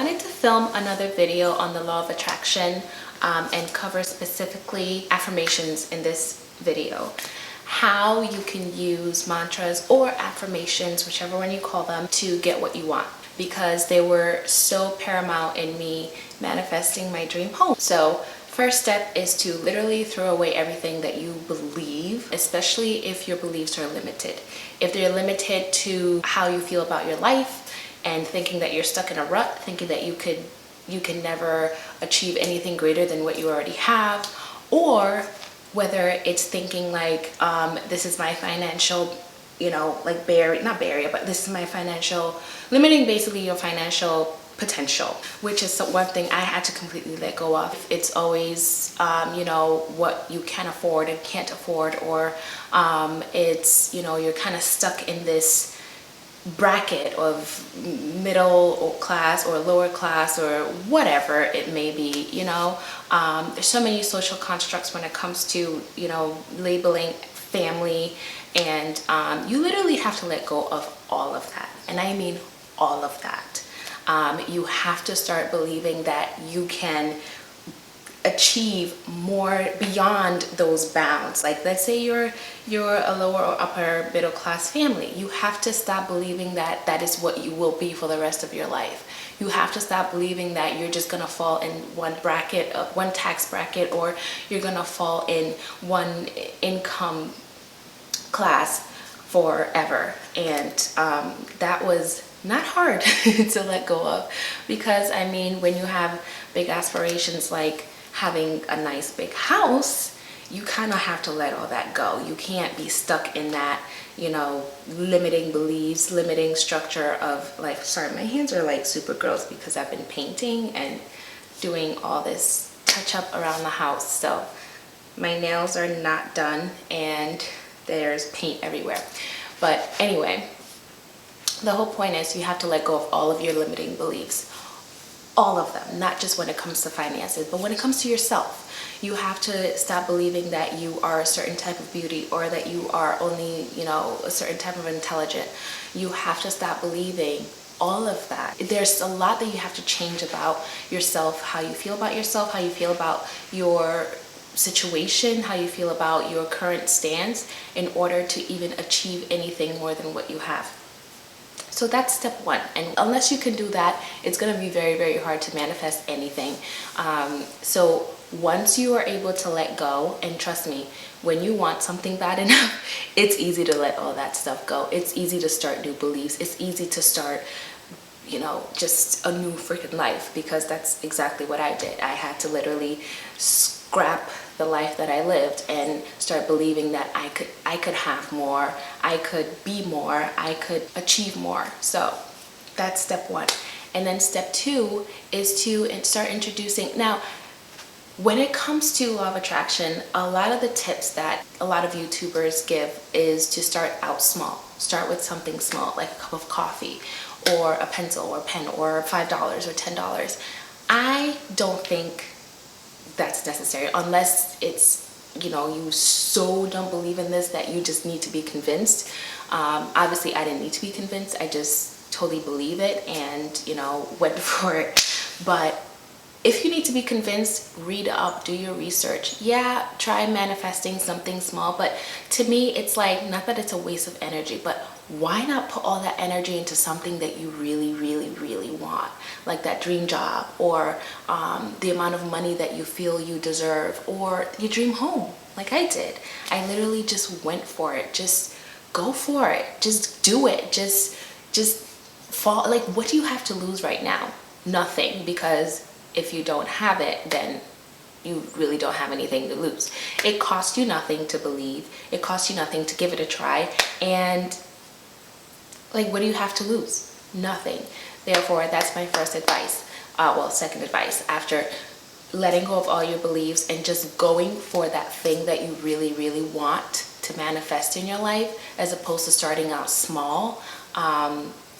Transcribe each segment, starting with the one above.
wanted to film another video on the law of attraction and cover specifically affirmations in this video. How you can use mantras or affirmations, whichever one you call them, to get what you want, because they were so paramount in me manifesting my dream home. So first step is to literally throw away everything that you believe, especially if your beliefs are limited. If they're limited to how you feel about your life and thinking that you're stuck in a rut, thinking that you can never achieve anything greater than what you already have, or whether it's thinking like, this is my financial, like not barrier, but this is my financial, limiting basically your financial potential, which is one thing I had to completely let go of. It's always, what you can afford and can't afford, or it's, you're kind of stuck in this bracket of middle class or lower class or whatever it may be. There's so many social constructs when it comes to labeling family, and you literally have to let go of all of that, and I mean all of that. You have to start believing that you can achieve more beyond those bounds. Like, let's say you're a lower or upper middle class family. You have to stop believing that that is what you will be for the rest of your life. You have to stop believing that you're just gonna fall in one bracket, one tax bracket, or you're gonna fall in one income class forever. And that was not hard to let go of, because I mean, when you have big aspirations like having a nice big house, you kind of have to let all that go. You can't be stuck in that, limiting beliefs, limiting structure of life. Sorry, my hands are like super gross because I've been painting and doing all this touch up around the house. So my nails are not done and there's paint everywhere. But anyway, the whole point is you have to let go of all of your limiting beliefs. All of them, not just when it comes to finances, but when it comes to yourself. You have to stop believing that you are a certain type of beauty, or that you are only, a certain type of intelligent. You have to stop believing all of that. There's a lot that you have to change about yourself, how you feel about yourself, how you feel about your situation, how you feel about your current stance, in order to even achieve anything more than what you have. So that's step one. And unless you can do that, it's going to be very, very hard to manifest anything. So once you are able to let go, and trust me, when you want something bad enough, it's easy to let all that stuff go. It's easy to start new beliefs. It's easy to start, just a new freaking life, because that's exactly what I did. I had to literally scrap the life that I lived and start believing that I could have more, I could be more, I could achieve more. So that's step one. And then step two is to start introducing. Now, when it comes to law of attraction, a lot of the tips that a lot of YouTubers give is to start out small. Start with something small, like a cup of coffee or a pencil or pen, or $5 or $10. I don't think that's necessary, unless it's, you so don't believe in this that you just need to be convinced. Obviously I didn't need to be convinced. I just totally believe it and, went for it. But if you need to be convinced, read up, do your research. Yeah, try manifesting something small. But to me, it's like, not that it's a waste of energy, but why not put all that energy into something that you really, really, really want? Like that dream job, or the amount of money that you feel you deserve, or your dream home, like I did. I literally just went for it. Just go for it. Just do it. Just fall. Like, what do you have to lose right now? Nothing, because if you don't have it, then you really don't have anything to lose. It costs you nothing to believe. It costs you nothing to give it a try. And like, what do you have to lose? Nothing. Therefore, that's my first advice. Second advice, after letting go of all your beliefs and just going for that thing that you really, really want to manifest in your life, as opposed to starting out small.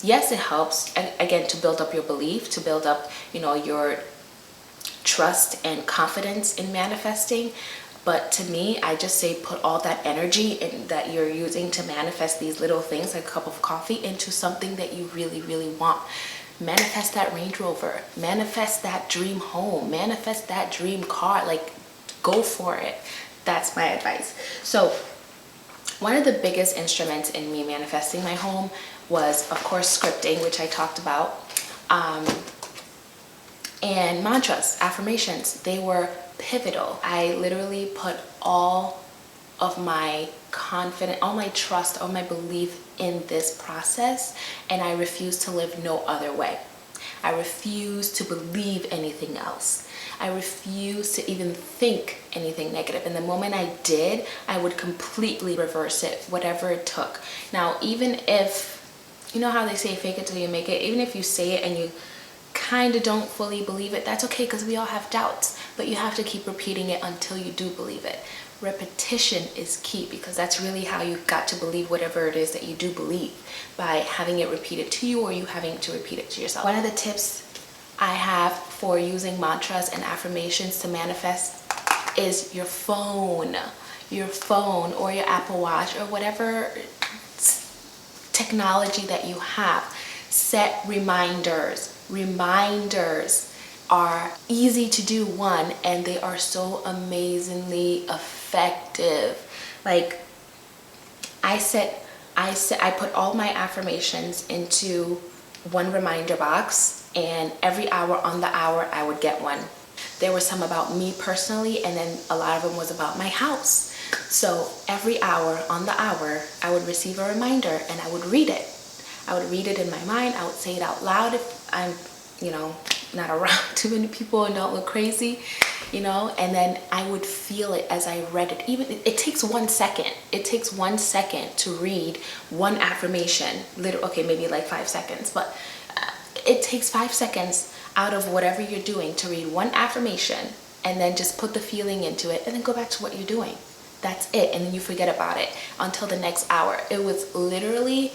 Yes, it helps, again, to build up your belief, to build up, your trust and confidence in manifesting. But to me, I just say put all that energy that you're using to manifest these little things, like a cup of coffee, into something that you really, really want. manifest that Range Rover, manifest that dream home, manifest that dream car. Like, go for it. That's my advice. So one of the biggest instruments in me manifesting my home was, of course, scripting, which I talked about, and mantras, affirmations. They were pivotal. I literally put all of my confidence, all my trust, all my belief in this process, and I refuse to live no other way. I refuse to believe anything else. I refuse to even think anything negative. And the moment I did, I would completely reverse it, whatever it took. Now, even if, you know how they say fake it till you make it, even if you say it and you kind of don't fully believe it, that's okay, because we all have doubts, but you have to keep repeating it until you do believe it. Repetition is key, because that's really how you got to believe whatever it is that you do believe, by having it repeated to you or you having to repeat it to yourself. One of the tips I have for using mantras and affirmations to manifest is your phone or your Apple Watch or whatever technology that you have. Set reminders. Reminders are easy to do, one, and they are so amazingly effective. Like, I put all my affirmations into one reminder box, and every hour on the hour I would get one. There were some about me personally, and then a lot of them was about my house. So every hour on the hour I would receive a reminder, and I would read it. I would read it in my mind. I would say it out loud if I'm, not around too many people and don't look crazy, and then I would feel it as I read it. Even it takes 1 second. It takes 1 second to read one affirmation. Okay, maybe like 5 seconds, but it takes 5 seconds out of whatever you're doing to read one affirmation, and then just put the feeling into it, and then go back to what you're doing. That's it, and then you forget about it until the next hour. It was literally,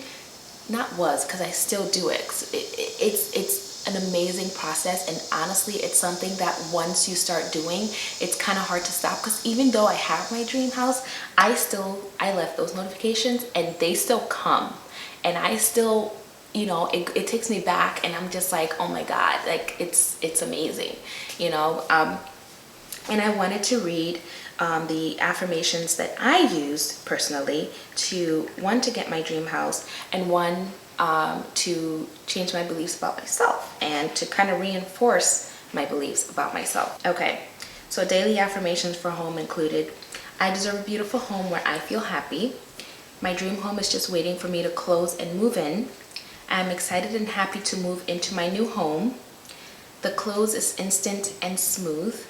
because I still do it. It's an amazing process, and honestly, it's something that once you start doing, it's kind of hard to stop, because even though I have my dream house, I left those notifications and they still come, and I still, it takes me back, and I'm just like, oh my God, like it's amazing, and I wanted to read the affirmations that I used personally to get my dream house, and one to change my beliefs about myself, and to kind of reinforce my beliefs about myself. Okay, so daily affirmations for home included: I deserve a beautiful home where I feel happy. My dream home is just waiting for me to close and move in. I'm excited and happy to move into my new home. The close is instant and smooth.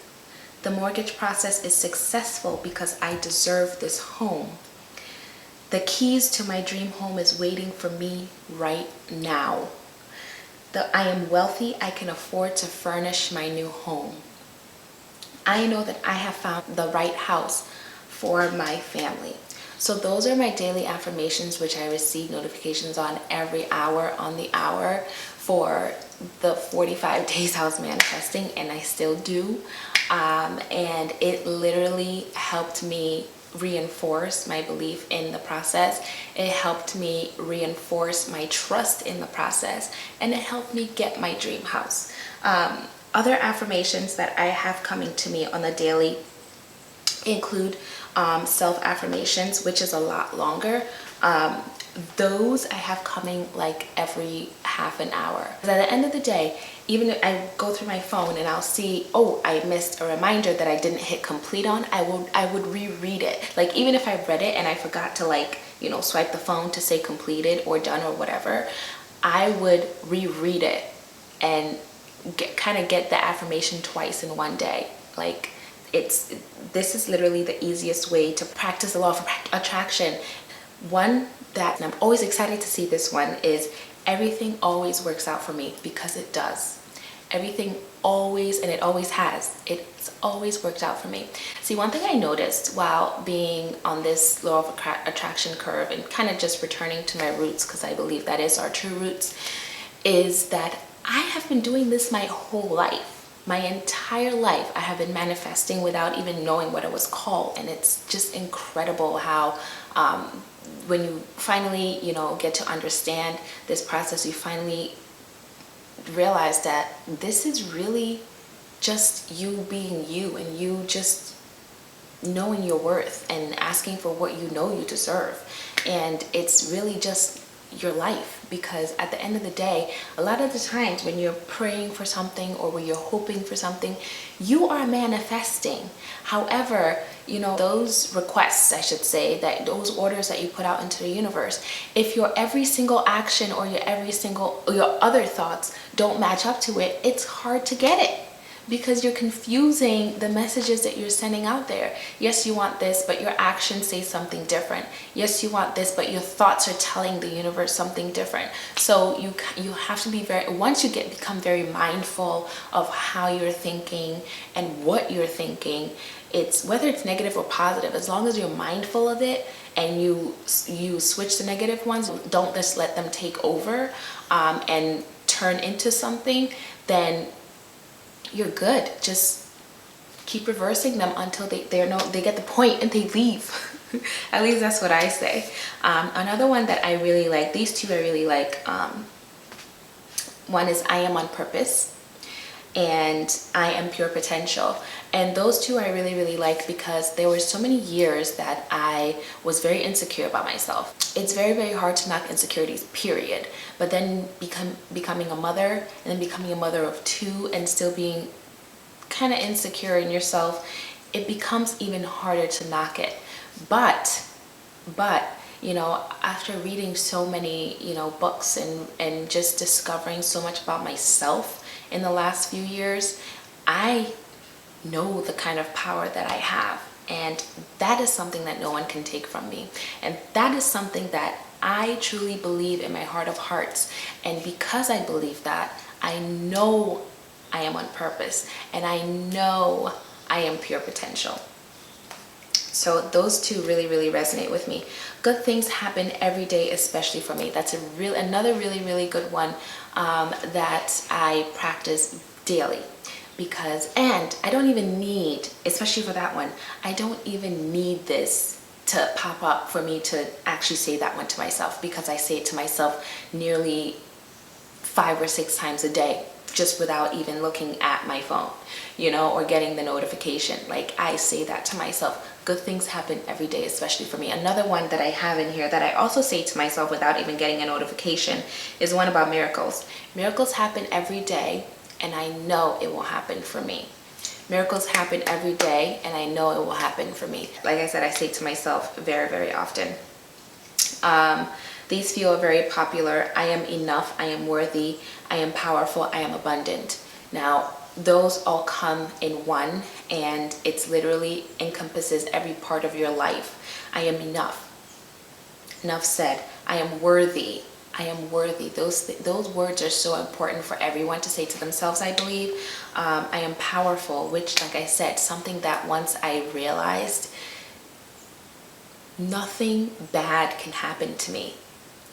The mortgage process is successful because I deserve this home. The keys to my dream home is waiting for me right now. I am wealthy. I can afford to furnish my new home. I know that I have found the right house for my family. So those are my daily affirmations, which I receive notifications on every hour on the hour for the 45 days I was manifesting, and I still do. And it literally helped me reinforce my belief in the process. It helped me reinforce my trust in the process, and it helped me get my dream house. Other affirmations that I have coming to me on the daily include self-affirmations, which is a lot longer. Those I have coming like every half an hour. At the end of the day, even if I go through my phone and I'll see, oh, I missed a reminder that I didn't hit complete on, I would reread it. Like, even if I read it and I forgot to swipe the phone to say completed or done or whatever, I would reread it and get the affirmation twice in one day. Like, this is literally the easiest way to practice the law of attraction. One that I'm always excited to see, this one, is everything always works out for me, because it does. Everything always, and it always has, it's always worked out for me. See, one thing I noticed while being on this law of attraction curve and kind of just returning to my roots, because I believe that is our true roots, is that I have been doing this my whole life. My entire life I have been manifesting without even knowing what it was called. And it's just incredible how when you finally get to understand this process, you finally realize that this is really just you being you, and you just knowing your worth and asking for what you know you deserve. And it's really just your life, because at the end of the day, a lot of the times when you're praying for something or when you're hoping for something, you are manifesting. However, you know, those requests, I should say, that those orders that you put out into the universe, if your every single action or your other thoughts don't match up to it, it's hard to get it, because you're confusing the messages that you're sending out there. Yes, you want this, but your actions say something different. Yes, you want this, but your thoughts are telling the universe something different. So you have to be once you become very mindful of how you're thinking and what you're thinking, it's whether it's negative or positive, as long as you're mindful of it and you switch the negative ones, don't just let them take over and turn into something, then you're good. Just keep reversing them until they get the point and they leave. At least that's what I say. Another one that I really like, these two I really like. One is I am on purpose, and I am pure potential. And those two I really, really like because there were so many years that I was very insecure about myself. It's very, very hard to knock insecurities, period. But then becoming a mother, and then becoming a mother of two, and still being kind of insecure in yourself, it becomes even harder to knock it. But you know, after reading so many, you know, books and just discovering so much about myself in the last few years, I know the kind of power that I have, and that is something that no one can take from me. And that is something that I truly believe in my heart of hearts. And because I believe that, I know I am on purpose, and I know I am pure potential. So those two really, really resonate with me. Good things happen every day, especially for me. That's another really, really good one that I practice daily. And I don't even need, especially for that one, I don't even need this to pop up for me to actually say that one to myself, because I say it to myself nearly 5 or 6 times a day, just without even looking at my phone, you know, or getting the notification. Like, I say that to myself. Good things happen every day, especially for me. Another one that I have in here that I also say to myself without even getting a notification is one about miracles. Miracles happen every day, and I know it will happen for me. Miracles happen every day, and I know it will happen for me. Like I said, I say to myself very, very often. These few are very popular. I am enough. I am worthy. I am powerful. I am abundant. Now, those all come in one, and it's literally encompasses every part of your life. I am enough. Enough said. I am worthy. I am worthy. Those words are so important for everyone to say to themselves, I believe. I am powerful, which, like I said, something that once I realized, nothing bad can happen to me.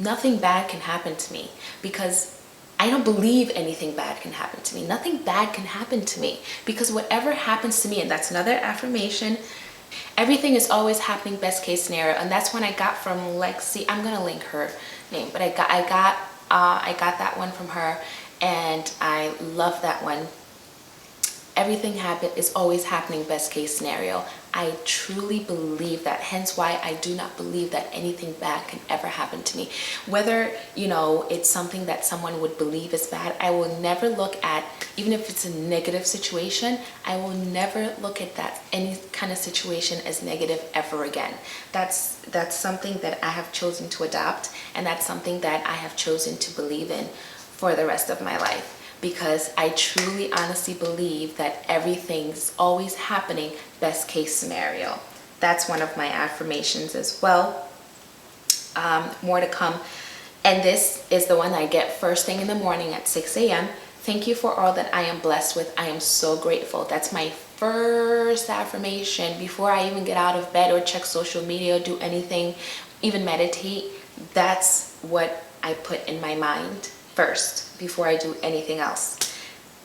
Nothing bad can happen to me, because I don't believe anything bad can happen to me. Nothing bad can happen to me, because whatever happens to me, and that's another affirmation, everything is always happening best case scenario. And that's one I got from Lexi. I'm gonna link her name, but I got that one from her, and I love that one. Everything is always happening best case scenario. I truly believe that, hence why I do not believe that anything bad can ever happen to me. Whether, you know, it's something that someone would believe is bad, I will never look at, even if it's a negative situation, I will never look at that, any kind of situation, as negative ever again. That's something that I have chosen to adopt, and that's something that I have chosen to believe in for the rest of my life. Because I truly, honestly believe that everything's always happening best case scenario. That's one of my affirmations as well. More to come. And this is the one I get first thing in the morning at 6 a.m. Thank you for all that I am blessed with. I am so grateful. That's my first affirmation before I even get out of bed or check social media or do anything, even meditate. That's what I put in my mind first before I do anything else.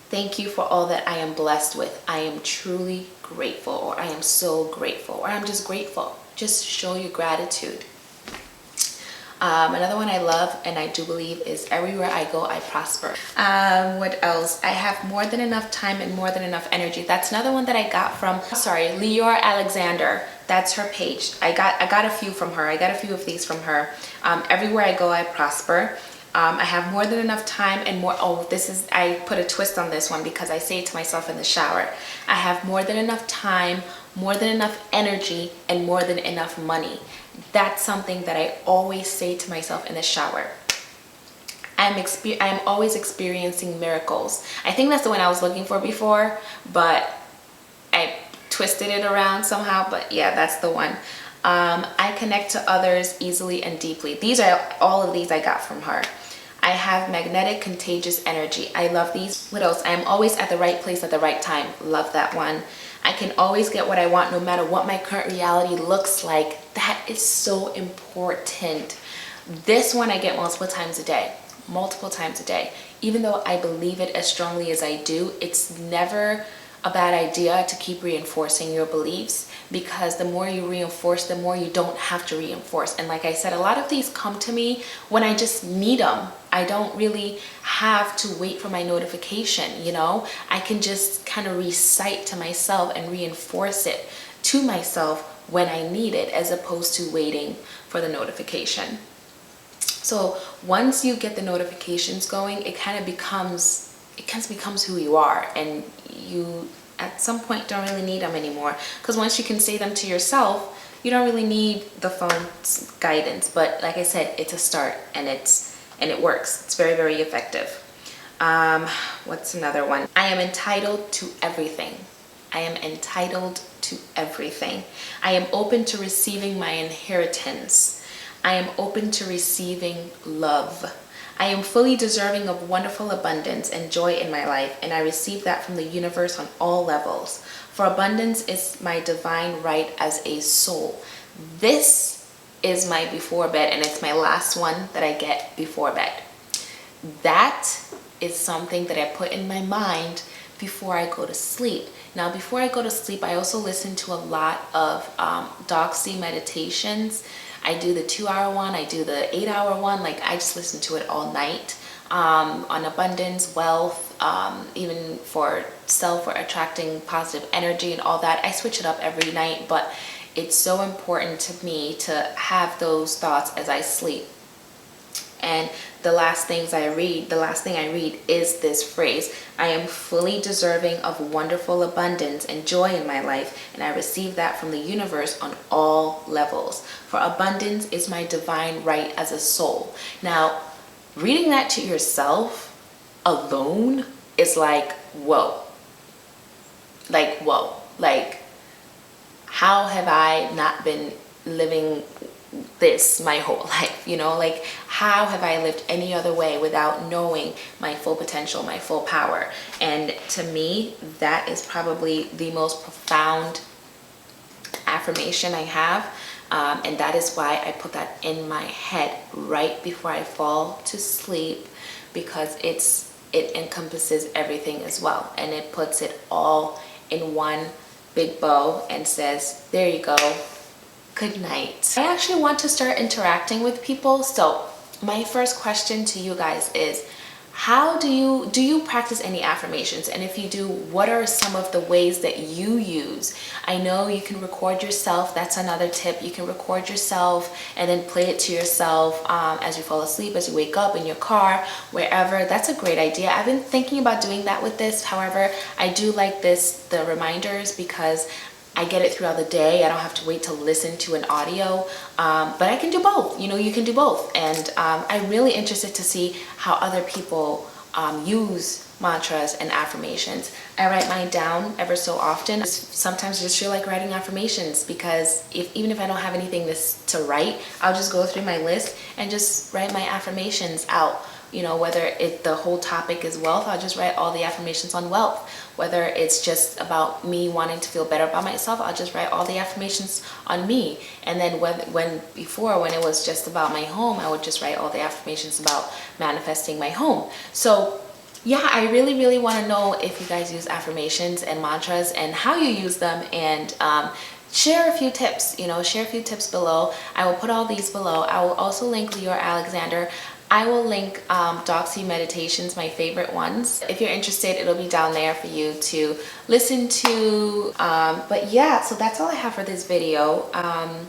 Thank you for all that I am blessed with. I am truly grateful, or I am so grateful, or I'm just grateful. Just show your gratitude. Another one I love and I do believe is everywhere I go, I prosper. What else? I have more than enough time and more than enough energy. That's another one that I got from, Leeor Alexandra. That's her page. I got a few from her. I got a few of these from her. Everywhere I go, I prosper. I have more than enough time and more, I put a twist on this one because I say it to myself in the shower. I have more than enough time, more than enough energy, and more than enough money. That's something that I always say to myself in the shower. I'm always experiencing miracles. I think that's the one I was looking for before, but I twisted it around somehow. But yeah, that's the one. I connect to others easily and deeply. All of these I got from her. I have magnetic, contagious energy. I love these. What else? I'm always at the right place at the right time. Love that one. I can always get what I want no matter what my current reality looks like. That is so important. This one I get multiple times a day. Multiple times a day. Even though I believe it as strongly as I do, it's never a bad idea to keep reinforcing your beliefs, because the more you reinforce, the more you don't have to reinforce. And like I said, a lot of these come to me when I just need them. I don't really have to wait for my notification, you know? I can just kind of recite to myself and reinforce it to myself when I need it, as opposed to waiting for the notification. So once you get the notifications going, it kind of becomes who you are, and you at some point don't really need them anymore, because once you can say them to yourself, you don't really need the phone's guidance. But like I said, it's a start, and it works. It's very, very effective. What's another one? I am entitled to everything. I am entitled to everything. I am open to receiving my inheritance. I am open to receiving love. I am fully deserving of wonderful abundance and joy in my life, and I receive that from the universe on all levels. For abundance is my divine right as a soul. This is my before bed, and it's my last one that I get before bed. That is something that I put in my mind before I go to sleep. Now, before I go to sleep, I also listen to a lot of Dauchsy meditations. I do the 2-hour one, I do the 8-hour one. Like, I just listen to it all night on abundance, wealth, even for self, for attracting positive energy and all that. I switch it up every night, but it's so important to me to have those thoughts as I sleep. And the last thing I read is this phrase: I am fully deserving of wonderful abundance and joy in my life, and I receive that from the universe on all levels. For abundance is my divine right as a soul. Now, reading that to yourself alone is like, whoa. Like, whoa. Like, how have I not been living this my whole life? You know, like, how have I lived any other way without knowing my full potential, my full power? And to me, that is probably the most profound affirmation I have, and that is why I put that in my head right before I fall to sleep, because it encompasses everything as well, and it puts it all in one big bow and says, there you go, good night. I actually want to start interacting with people. So my first question to you guys is, how do you practice any affirmations? And if you do, what are some of the ways that you use? I know you can record yourself. That's another tip. You can record yourself and then play it to yourself as you fall asleep, as you wake up, in your car, wherever. That's a great idea. I've been thinking about doing that with this. However, I do like the reminders, because I get it throughout the day. I don't have to wait to listen to an audio, but I can do both. You know, you can do both. And I'm really interested to see how other people use mantras and affirmations. I write mine down ever so often. Sometimes I just feel like writing affirmations, because even if I don't have anything to write, I'll just go through my list and just write my affirmations out. You know, whether the whole topic is wealth, I'll just write all the affirmations on wealth. Whether it's just about me wanting to feel better about myself, I'll just write all the affirmations on me. And then when it was just about my home, I would just write all the affirmations about manifesting my home. So yeah, I really, really want to know if you guys use affirmations and mantras and how you use them, and share a few tips, share a few tips below. I will put all these below. I will also link Leeor Alexandra. I will link Dauchsy meditations, my favorite ones. If you're interested, it'll be down there for you to listen to. But yeah, so that's all I have for this video.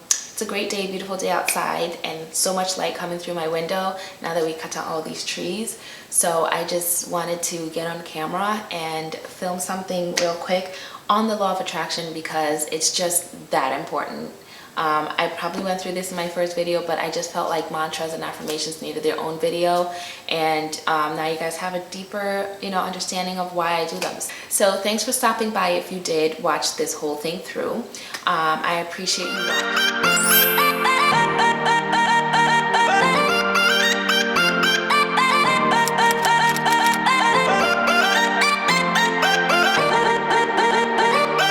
It's a great day, beautiful day outside, and so much light coming through my window now that we cut down all these trees. So I just wanted to get on camera and film something real quick on the law of attraction because it's just that important. I probably went through this in my first video, but I just felt like mantras and affirmations needed their own video, and now you guys have a deeper, understanding of why I do them. So thanks for stopping by if you did watch this whole thing through. I appreciate you watching.